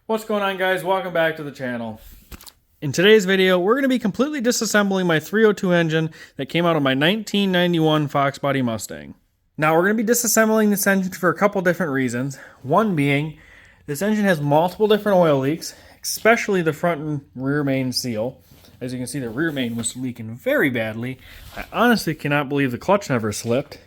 What's going on, guys? Welcome back to the channel. In today's video, we're going to be completely disassembling my 302 engine that came out of my 1991 Foxbody Mustang. Now, we're going to be disassembling this engine for a couple different reasons. One being, this engine has multiple different oil leaks, especially the front and rear main seal. As you can see, the rear main was leaking very badly. I honestly cannot believe the clutch never slipped.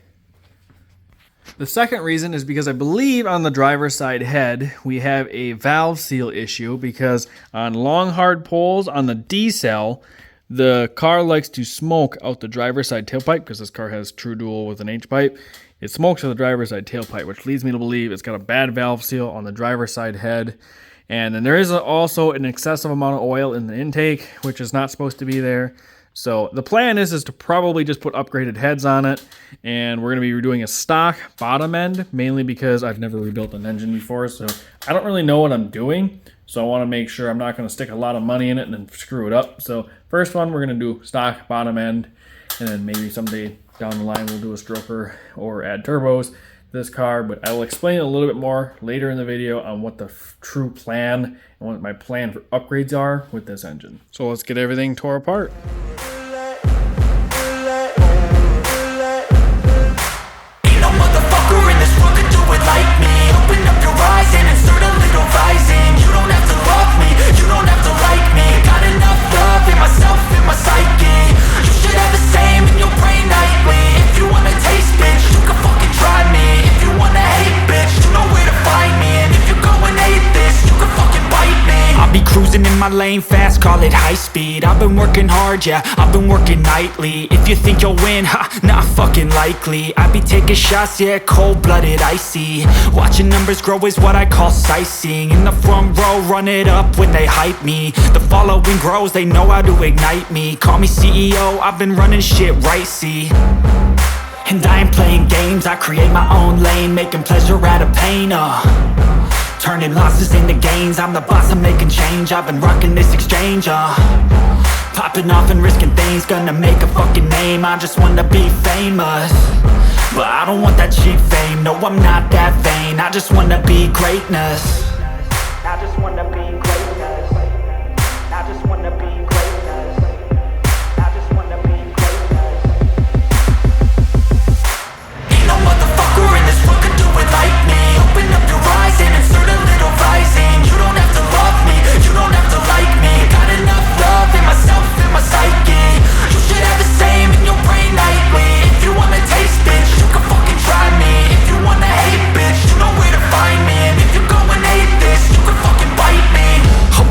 The second reason is because I believe on the driver's side head we have a valve seal issue, because on long hard pulls on the D-cell, the car likes to smoke out the driver's side tailpipe, because this car has true dual with an H-pipe. It smokes out the driver's side tailpipe, which leads me to believe it's got a bad valve seal on the driver's side head. And then there is also an excessive amount of oil in the intake, which is not supposed to be there. So the plan is to probably just put upgraded heads on it, and we're going to be doing a stock bottom end, mainly because I've never rebuilt an engine before, so I don't really know what I'm doing. So I want to make sure I'm not going to stick a lot of money in it and then screw it up. So first one, we're going to do stock bottom end, and then maybe someday down the line we'll do a stroker or add turbos to this car, but I will explain a little bit more later in the video on what the true plan and what my plan for upgrades are with this engine. So let's get everything tore apart. In my lane fast, call it high speed. I've been working hard, yeah, I've been working nightly. If you think you'll win, ha, not fucking likely. I be taking shots, yeah, cold-blooded, icy. Watching numbers grow is what I call sightseeing. In the front row, run it up when they hype me. The following grows, they know how to ignite me. Call me CEO, I've been running shit right, see. And I ain't playing games, I create my own lane, making pleasure out of pain, turning losses into gains. I'm the boss, I'm making change. I've been rocking this exchange, popping off and risking things. Gonna make a fucking name. I just wanna be famous, but I don't want that cheap fame. No, I'm not that vain. I just wanna be greatness. I just wanna be greatness. I just wanna be greatness. I just wanna be greatness. Ain't no motherfucker in this world could do it like me. Open up your eyes and insert a little rising. You don't have to love me, you don't have to like me. Got enough love in myself, in my psyche. You should have the same in your brain nightly. If you wanna taste, bitch, you can fucking try me. If you wanna hate, bitch, you know where to find me. And if you're going hate this, you can fucking bite me.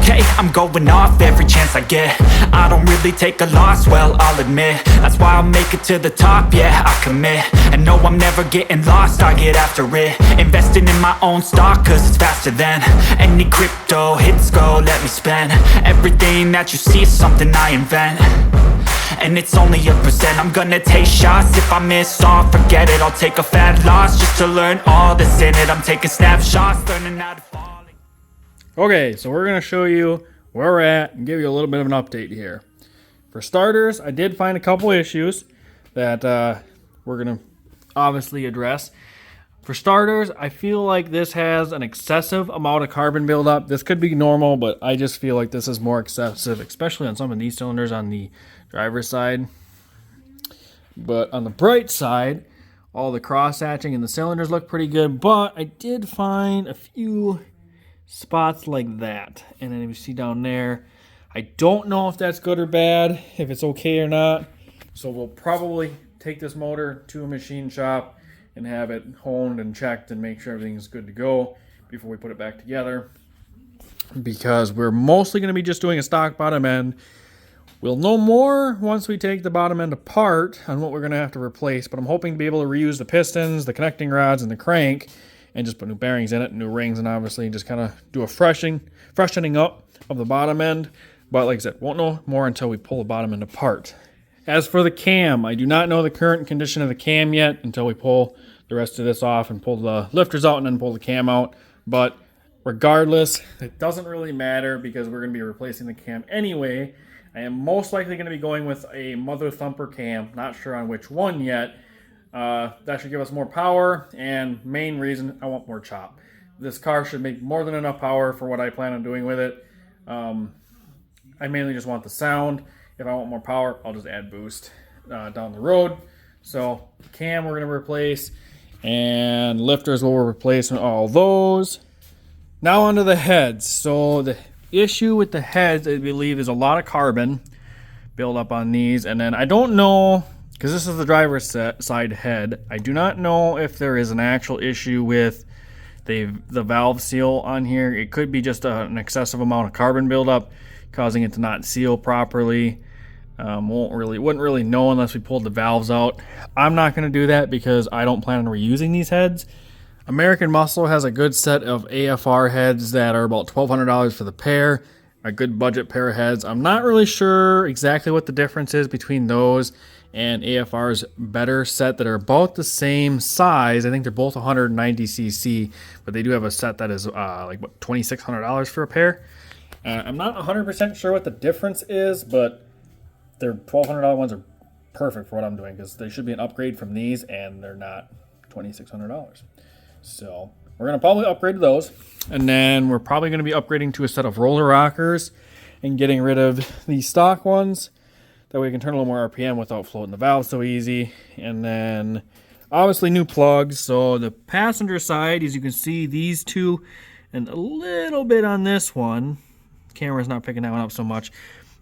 Okay, I'm going off every chance I get. I don't really take a loss, well, I'll admit. That's why I'll make it to the top, yeah, I commit. And no, I'm never getting lost, I get after it. Investing in my own stock, cause it's faster than any crypto hits go, let me spend. Everything that you see is something I invent, and it's only a percent. I'm gonna take shots, if I miss all, forget it. I'll take a fat loss just to learn all that's in it. I'm taking snapshots, learning how to fall. Okay, so we're going to show you where we're at and give you a little bit of an update here. For starters, I did find a couple issues that we're going to obviously address. For starters, I feel like this has an excessive amount of carbon buildup. This could be normal, but I just feel like this is more excessive, especially on some of these cylinders on the driver's side. But on the bright side, all the cross-hatching in the cylinders look pretty good, but I did find a few spots like that. And then you see down there, I don't know if that's good or bad, if it's okay or not. So we'll probably take this motor to a machine shop and have it honed and checked and make sure everything's good to go before we put it back together, because we're mostly going to be just doing a stock bottom end. We'll know more once we take the bottom end apart on what we're going to have to replace, but I'm hoping to be able to reuse the pistons, the connecting rods, and the crank, and just put new bearings in it, new rings, and obviously just kind of do a freshening up of the bottom end. But like I said, won't know more until we pull the bottom end apart. As for the cam, I do not know the current condition of the cam yet until we pull the rest of this off and pull the lifters out and then pull the cam out. But regardless, it doesn't really matter because we're going to be replacing the cam anyway. I am most likely going to be going with a Mother Thumper cam, not sure on which one yet. That should give us more power, and main reason, I want more chop. This car should make more than enough power for what I plan on doing with it. I mainly just want the sound. If I want more power, I'll just add boost down the road. So cam we're going to replace, and lifters will replace all those. Now onto the heads. So the issue with the heads, I believe, is a lot of carbon build up on these. And then I don't know, because this is the driver's side head, I do not know if there is an actual issue with the valve seal on here. It could be just an excessive amount of carbon buildup causing it to not seal properly. Wouldn't really know unless we pulled the valves out. I'm not going to do that because I don't plan on reusing these heads. American Muscle has a good set of AFR heads that are about $1,200 for the pair. A good budget pair of heads. I'm not really sure exactly what the difference is between those and AFR's better set that are about the same size. I think they're both 190cc, but they do have a set that is like what, $2,600 for a pair. I'm not 100% sure what the difference is, but their $1,200 ones are perfect for what I'm doing because they should be an upgrade from these, and they're not $2,600. So we're going to probably upgrade to those, and then we're probably going to be upgrading to a set of roller rockers and getting rid of the stock ones. That way we can turn a little more RPM without floating the valve so easy. And then obviously new plugs. So the passenger side, as you can see, these two and a little bit on this one. Camera's not picking that one up so much,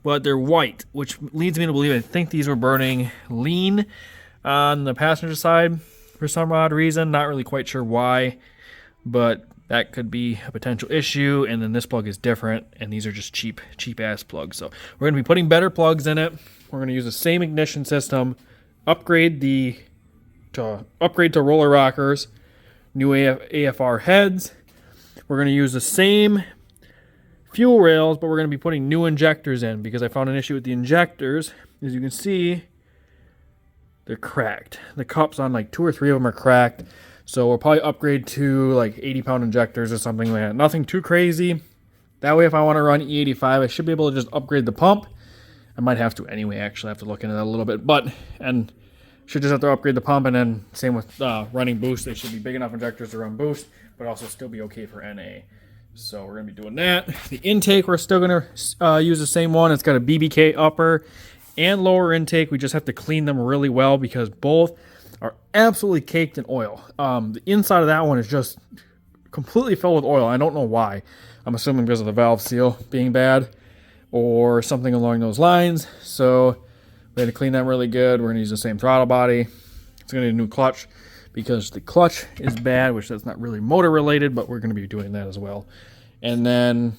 but they're white, which leads me to believe I think these were burning lean on the passenger side for some odd reason. Not really quite sure why, but that could be a potential issue. And then this plug is different, and these are just cheap ass plugs. So we're going to be putting better plugs in it. We're going to use the same ignition system, upgrade to roller rockers, new AFR heads. We're going to use the same fuel rails, but we're going to be putting new injectors in because I found an issue with the injectors. As you can see, they're cracked. The cups on like 2 or 3 of them are cracked. So we'll probably upgrade to like 80-pound injectors or something like that. Nothing too crazy. That way if I want to run E85, I should be able to just upgrade the pump. I might have to anyway, actually. I have to look into that a little bit. And should just have to upgrade the pump, and then same with running boost. They should be big enough injectors to run boost, but also still be okay for NA. So we're going to be doing that. The intake, we're still going to use the same one. It's got a BBK upper and lower intake. We just have to clean them really well because both are absolutely caked in oil. The inside of that one is just completely filled with oil. I don't know why. I'm assuming because of the valve seal being bad or something along those lines. So we had to clean that really good. We're going to use the same throttle body. It's going to need a new clutch because the clutch is bad, which that's not really motor related, but we're going to be doing that as well. And then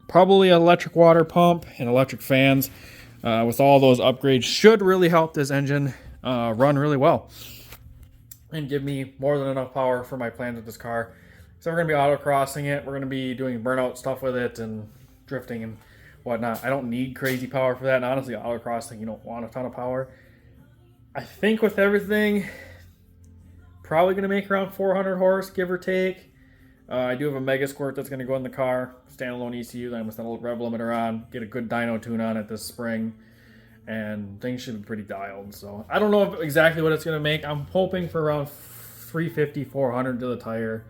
probably an electric water pump and electric fans with all those upgrades should really help this engine run really well and give me more than enough power for my plans with this car. So we're going to be autocrossing it. We're going to be doing burnout stuff with it and drifting and whatnot. I don't need crazy power for that. And honestly, autocrossing, you don't want a ton of power. I think with everything, probably going to make around 400 horse, give or take. I do have a Mega Squirt that's going to go in the car. Standalone ECU that I'm going to set a little rev limiter on. Get a good dyno tune on it this spring. And things should be pretty dialed. So I don't know exactly what it's going to make. I'm hoping for around 350, 400 to the tire.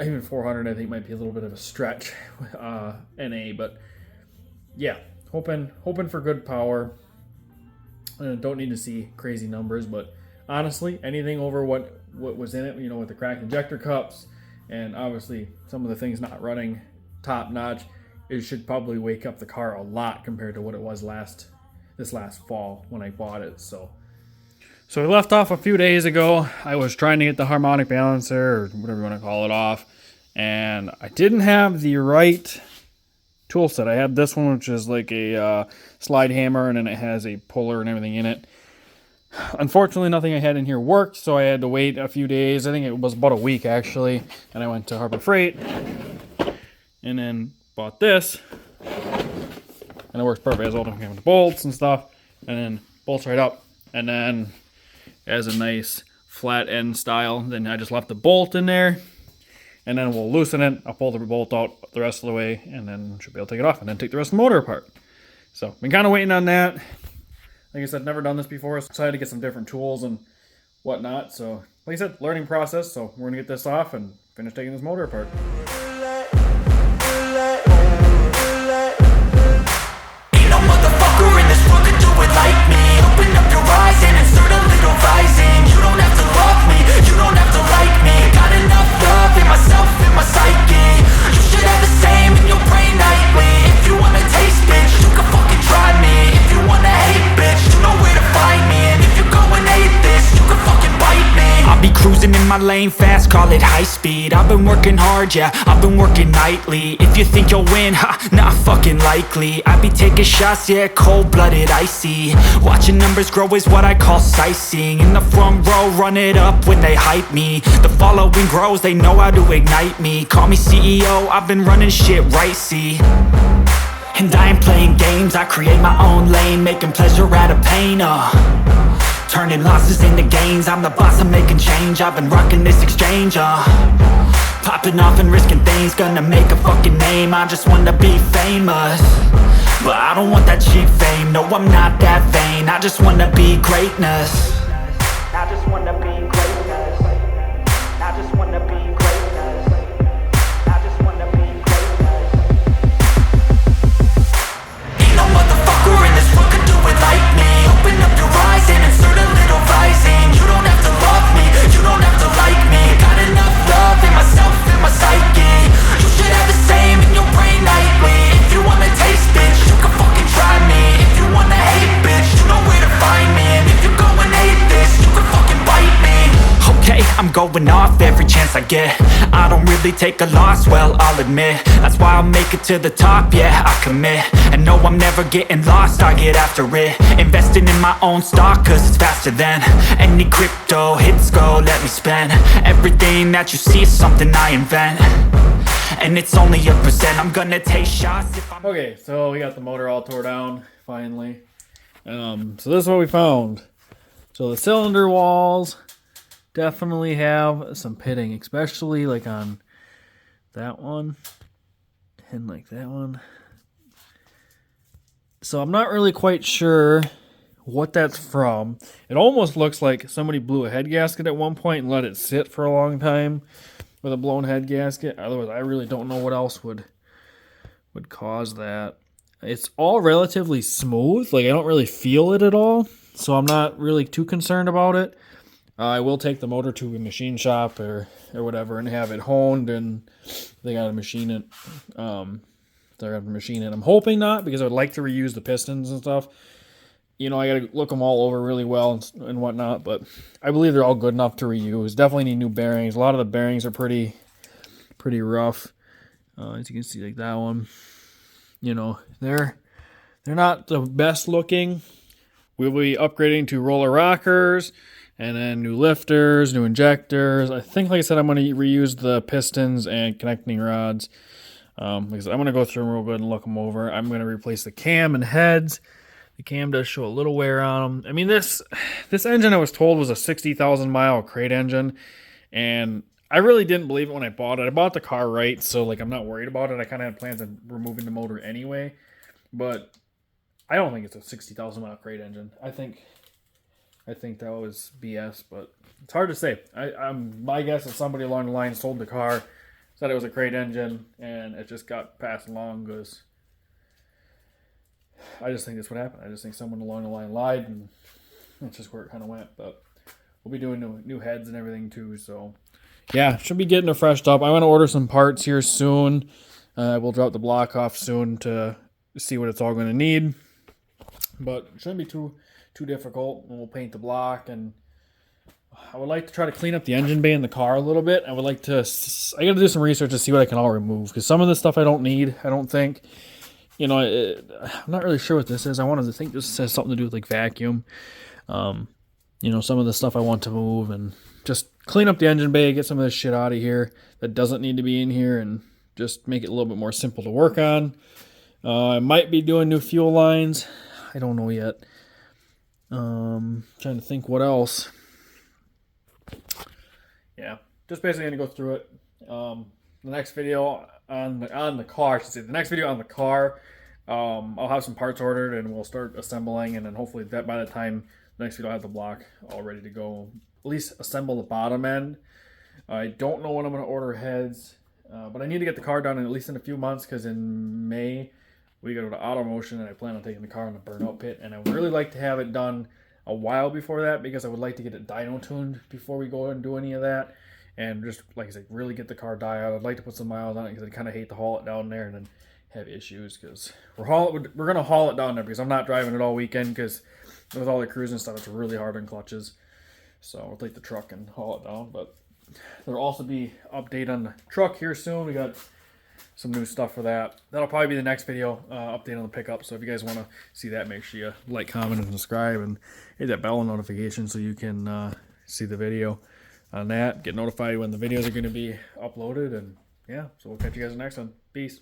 Even 400 I think might be a little bit of a stretch with NA. But yeah, hoping for good power. Don't need to see crazy numbers, but honestly, anything over what was in it, you know, with the cracked injector cups and obviously some of the things not running top notch, it should probably wake up the car a lot compared to what it was this last fall when I bought it. So we left off a few days ago. I was trying to get the harmonic balancer or whatever you want to call it off, and I didn't have the right tool set. I had this one, which is like a slide hammer, and then it has a puller and everything in it. Unfortunately, nothing I had in here worked, so I had to wait a few days. I think it was about a week, actually. And I went to Harbor Freight and then bought this. And it works perfect. As well, came with the bolts and stuff. And then bolts right up. And then it has a nice flat end style. Then I just left the bolt in there. And then we'll loosen it. I'll pull the bolt out the rest of the way. And then should be able to take it off. And then take the rest of the motor apart. So, been kind of waiting on that. Like I said, never done this before, so I had to get some different tools, and whatnot. So like I said, learning process. So we're gonna get this off and finish taking this motor apart. Ain't no motherfucker in this world could do it like me. Open up your eyes and insert a little rising. You don't have to love me, you don't have to like me. Got enough love in myself, in my psyche. You should have the same in your brain nightly. If you wanna taste, bitch, you can fucking try me. If you wanna hate, bitch, you know where to find me. And if you go and hate this, you can fucking bite me. I'll be cruising in my lane fast, call it high speed. I've been working hard, yeah, I've been working nightly. If you think you'll win, ha, not fucking likely. I be taking shots, yeah, cold-blooded, icy. Watching numbers grow is what I call sightseeing. In the front row, run it up when they hype me. The following grows, they know how to ignite me. Call me CEO, I've been running shit right, see. And I ain't playing games, I create my own lane. Making pleasure out of pain, turning losses into gains. I'm the boss, I'm making change. I've been rocking this exchange, popping off and risking things. Gonna make a fucking name, I just wanna be famous. But I don't want that cheap fame, no I'm not that vain. I just wanna be greatness. I just wanna be greatness. I just wanna be greatness. I just wanna be greatness. Ain't no motherfucker in this world could do it like me. Open up your eyes and insert a little rising. You don't have to love me, you don't have to like me. Got enough love in myself, in my psyche. You should have the same in your brain nightly. If you wanna taste, bitch, you can fucking try me. If you wanna hate, bitch, you know where to find me. And if you go and hate this, you can fucking bite me. Okay, I'm going off every chance I get. I don't really take a loss, well, I'll admit. That's why I'll make it to the top, yeah, I commit. And no, I'm never getting lost, I get after it. Investing in my own stock, cause it's faster than any crypto hits go, let me spend. Everything that you see is something I invent. And it's only a percent, I'm gonna take shots if I'm... Okay, so we got the motor all tore down, finally. So this is what we found. So the cylinder walls definitely have some pitting, especially like on that one and like that one. So I'm not really quite sure what that's from. It almost looks like somebody blew a head gasket at one point and let it sit for a long time with a blown head gasket. Otherwise, I really don't know what else would cause that. It's all relatively smooth. Like, I don't really feel it at all, so I'm not really too concerned about it. I will take the motor to a machine shop or whatever and have it honed, and they got to machine it. They're going to machine it. I'm hoping not, because I would like to reuse the pistons and stuff. You know, I got to look them all over really well and whatnot, but I believe they're all good enough to reuse. Definitely need new bearings. A lot of the bearings are pretty rough. As you can see, like that one. You know, they're not the best looking. We'll be upgrading to roller rockers, and then new lifters, new injectors. I think, like I said, I'm going to reuse the pistons and connecting rods. Like I said, I'm going to go through them real good and look them over. I'm going to replace the cam and heads. The cam does show a little wear on them. I mean, this engine, I was told, was a 60,000 mile crate engine, and I really didn't believe it when I bought it. I bought the car right, so like I'm not worried about it. I kind of had plans on removing the motor anyway, but I don't think it's a 60,000 mile crate engine. I think that was BS, but it's hard to say. My guess is somebody along the line sold the car, said it was a crate engine, and it just got passed along, because I just think that's what happened. I just think someone along the line lied, and that's just where it kind of went. But we'll be doing new heads and everything too, so yeah, should be getting it freshed up. I want to order some parts here soon. We'll drop the block off soon to see what it's all going to need, but it shouldn't be too difficult. And we'll paint the block, and I would like to try to clean up the engine bay in the car a little bit. I got to do some research to see what I can all remove, because some of this stuff I don't need, I don't think. You know, I'm not really sure what this is. I wanted to think this has something to do with like vacuum. You know, some of the stuff I want to move, and just clean up the engine bay, get some of this shit out of here that doesn't need to be in here, and just make it a little bit more simple to work on. I might be doing new fuel lines. I don't know yet. Trying to think what else. Yeah, just basically gonna go through it. The next video on the car, I should say, the next video on the car, I'll have some parts ordered, and we'll start assembling, and then hopefully that by the time the next video I'll have the block all ready to go. least assemble the bottom end. I don't know when I'm going to order heads, but I need to get the car done at least in a few months, because in May we go to AutoMotion and I plan on taking the car in the burnout pit, and I would really like to have it done a while before that, because I would like to get it dyno tuned before we go and do any of that, and just, like I said, really get the car dialed. I'd like to put some miles on it, because I kind of hate to haul it down there and then have issues, because we're going to haul it down there, because I'm not driving it all weekend, because with all the cruising stuff, it's really hard on clutches. So I'll take the truck and haul it down. But there'll also be update on the truck here soon. We got some new stuff for that. That'll probably be the next video, update on the pickup. So if you guys want to see that, make sure you like, comment, and subscribe, and hit that bell notification so you can see the video on that. Get notified when the videos are going to be uploaded. And yeah, so we'll catch you guys in the next one. Peace.